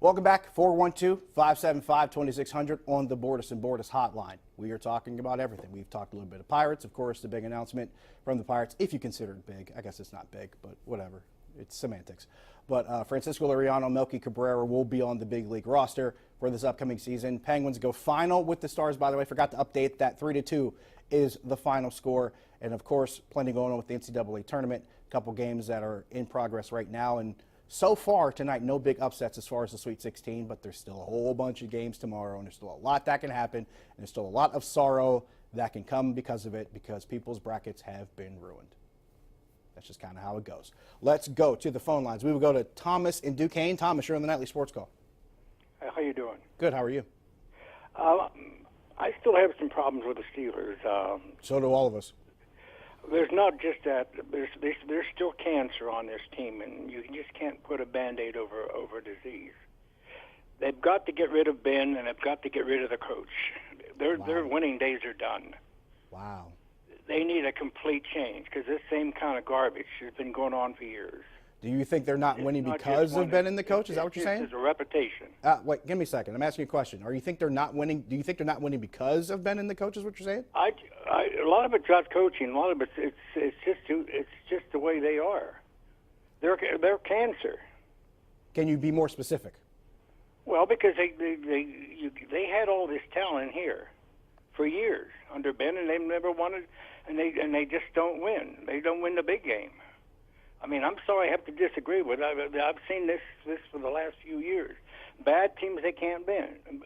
Welcome back, 412-575-2600 on the Bordas and Bordas hotline. We are talking about everything. We've talked a little bit of Pirates, of course, the big announcement from the Pirates, if you consider it big. I guess it's not big, but whatever. It's semantics. But Francisco Liriano, Melky Cabrera will be on the big league roster for this upcoming season. Penguins go final with the Stars, by the way. Forgot to update that 3-2 is the final score. And, of course, plenty going on with the NCAA tournament. A couple games that are in progress right now. And so far tonight, no big upsets as far as the Sweet 16, but there's still a whole bunch of games tomorrow, and there's still a lot that can happen, and there's still a lot of sorrow that can come because of it, because people's brackets have been ruined. That's just kind of how it goes. Let's go to the phone lines. We will go to Thomas in Duquesne. Thomas, you're on the Nightly Sports Call. How you doing? Good. How are you? I still have some problems with the Steelers. So do all of us. There's not just that. There's still cancer on this team, and you just can't put a Band-Aid over disease. They've got to get rid of Ben, and they've got to get rid of the coach. Their winning days are done. Wow. They need a complete change because this same kind of garbage has been going on for years. Do you think they're not winning because of Ben and the coach? Is that what you're saying? It's a reputation. Wait, give me a second. I'm asking you a question. Do you think they're not winning? Do you think they're not winning because of Ben and the coach? Is what you're saying? A lot of it's not coaching. A lot of it's just the way they are. They're cancer. Can you be more specific? Well, because they had all this talent here for years under Ben, and they've never wanted, and they just don't win. They don't win the big game. I mean, I'm sorry I have to disagree with it. I've seen this for the last few years. Bad teams they can't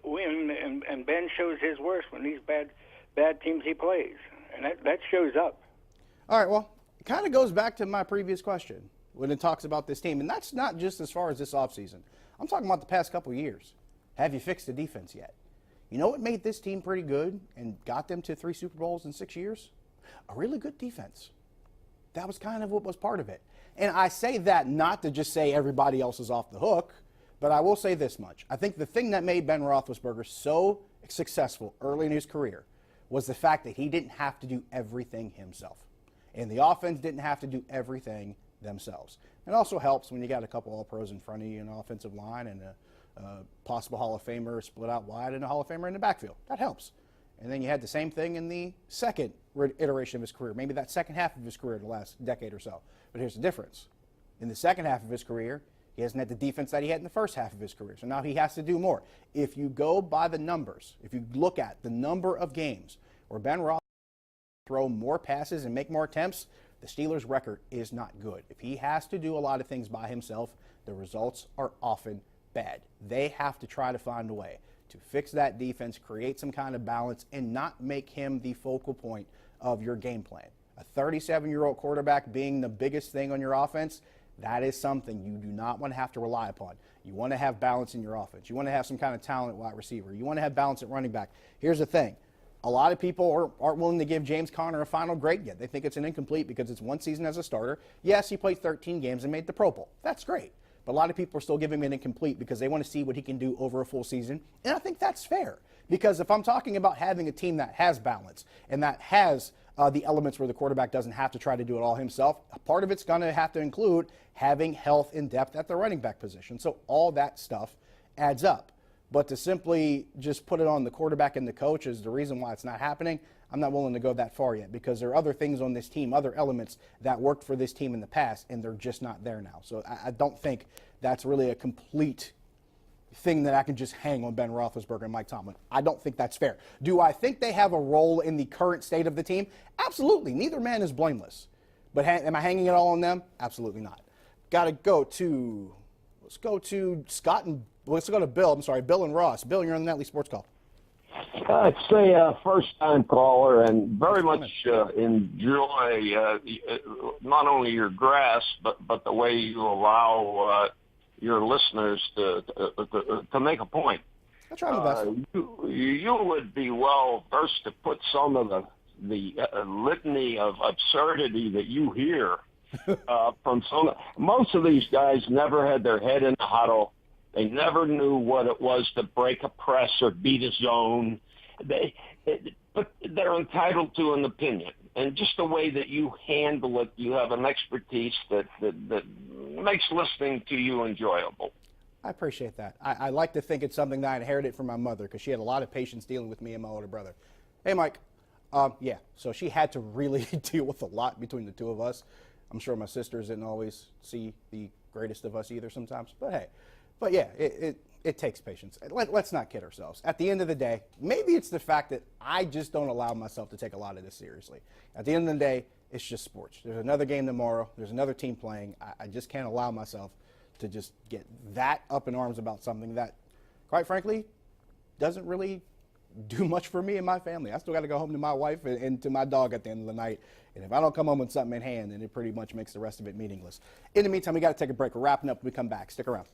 win, and Ben shows his worst when these bad teams he plays, and that shows up. All right, well, it kind of goes back to my previous question when it talks about this team, and that's not just as far as this offseason. I'm talking about the past couple of years. Have you fixed the defense yet? You know what made this team pretty good and got them to 3 Super Bowls in 6 years? A really good defense. That was kind of what was part of it. And I say that not to just say everybody else is off the hook, but I will say this much. I think the thing that made Ben Roethlisberger so successful early in his career was the fact that he didn't have to do everything himself. And the offense didn't have to do everything themselves. It also helps when you got a couple All-Pros in front of you in an offensive line and a possible Hall of Famer split out wide and a Hall of Famer in the backfield. That helps. And then you had the same thing in the second iteration of his career, maybe that second half of his career in the last decade or so. But here's the difference. In the second half of his career, he hasn't had the defense that he had in the first half of his career. So now he has to do more. If you go by the numbers, if you look at the number of games where Ben Roethlisberger throw more passes and make more attempts, the Steelers' record is not good. If he has to do a lot of things by himself, the results are often bad. They have to try to find a way to fix that defense, create some kind of balance, and not make him the focal point of your game plan. A 37-year-old quarterback being the biggest thing on your offense, that is something you do not want to have to rely upon. You want to have balance in your offense. You want to have some kind of talent at wide receiver. You want to have balance at running back. Here's the thing. A lot of people aren't willing to give James Conner a final grade yet. They think it's an incomplete because it's one season as a starter. Yes, he played 13 games and made the Pro Bowl. That's great. But a lot of people are still giving him an incomplete because they want to see what he can do over a full season. And I think that's fair. Because if I'm talking about having a team that has balance and that has the elements where the quarterback doesn't have to try to do it all himself, a part of it's going to have to include having health and depth at the running back position. So all that stuff adds up. But to simply just put it on the quarterback and the coach is the reason why it's not happening, I'm not willing to go that far yet because there are other things on this team, other elements that worked for this team in the past, and they're just not there now. So I don't think that's really a complete thing that I can just hang on Ben Roethlisberger and Mike Tomlin. I don't think that's fair. Do I think they have a role in the current state of the team? Absolutely. Neither man is blameless. But am I hanging it all on them? Absolutely not. Let's go to Scott and let's go to Bill. I'm sorry, Bill and Ross. Bill, you're on the Nightly Sports Call. It's a first-time caller, and very much enjoy not only your grasp, but the way you allow your listeners to make a point. I'll try my best. You would be well versed to put some of the litany of absurdity that you hear from some. Most of these guys never had their head in the huddle. They never knew what it was to break a press or beat a zone. But they're entitled to an opinion. And just the way that you handle it, you have an expertise that makes listening to you enjoyable. I appreciate that. I like to think it's something that I inherited from my mother because she had a lot of patience dealing with me and my older brother. Hey, Mike. Yeah, so she had to really deal with a lot between the two of us. I'm sure my sisters didn't always see the greatest of us either sometimes. But hey, but yeah, it takes patience. Let's not kid ourselves. At the end of the day, maybe it's the fact that I just don't allow myself to take a lot of this seriously. At the end of the day, it's just sports. There's another game tomorrow. There's another team playing. I just can't allow myself to just get that up in arms about something that, quite frankly, doesn't really do much for me and my family. I still got to go home to my wife and to my dog at the end of the night. And if I don't come home with something in hand, then it pretty much makes the rest of it meaningless. In the meantime, we got to take a break. We're wrapping up when we come back. Stick around.